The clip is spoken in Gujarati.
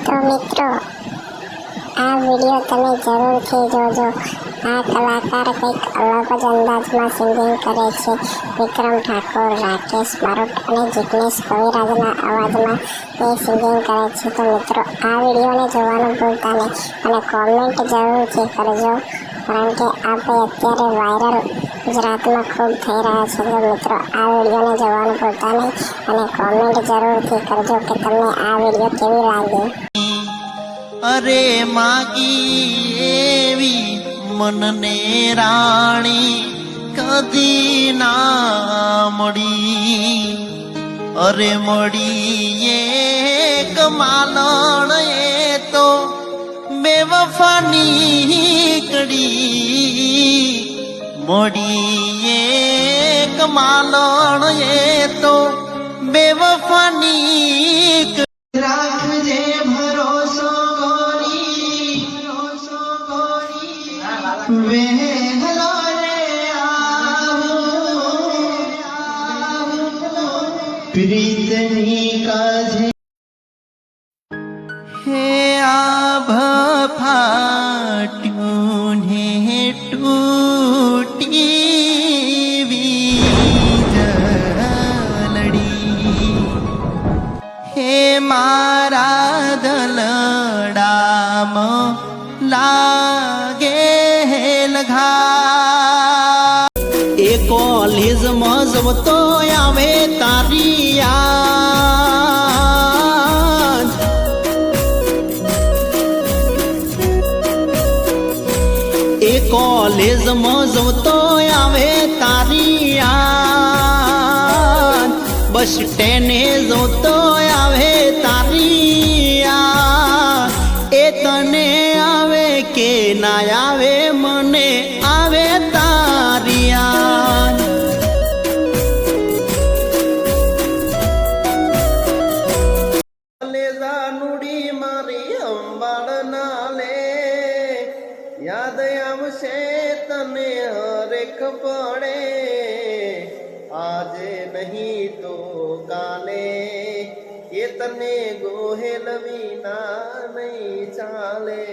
તો મિત્રો આ વિડીયો તમે જરૂરથી જોજો। આ કલાકાર કંઈક અલગ જ અંદાજમાં સિંગિંગ કરે છે। વિક્રમ ઠાકોર, રાકેશ બારોટ અને જિગ્નેશ કવિરાજના અવાજમાં તે સિંગિંગ કરે છે। તો મિત્રો આ વિડીયોને જોવાનું ભૂલતા નહીં અને કોમેન્ટ જરૂરથી કરજો, કારણ કે આ ભાઈ અત્યારે વાયરલ ગુજરાતમાં ખૂબ થઈ રહ્યા છે। તો મિત્રો આ વિડીયોને જોવાનું ભૂલતા નહીં અને કોમેન્ટ જરૂરથી કરજો કે તમને આ વિડીયો કેવી લાગી। અરે માગી એવી મનને રાણી કદી ના મળી, અરે મળી એક માલણ એ તો બેવફાની કડી, મળી એક માલણ એ તો બેવફાની રાખજે ભરોસો ગોરી, વહેલો રે પ્રીતની કાજે હે આભ ફાટ્યું ને તૂટી વીજળડી, હે મારા દલડામાં લાગે લઘા, એ કોલેજમાં જવતો આવે તારી યાદ, એ કોલેજમાં જવતો આવે તારી યાદ, બસ સ્ટેન્ડે જવતો આવે તારી યાદ, એ તને આવે કે ના આવે મને આવે તારી યાદ। નુડી મારી અંબાળ ના લે, યાદ આવશે તને હરેક પડે, આજે નહીં તો કાલે એ તને ગોહેલ વિના નહીં ચાલે।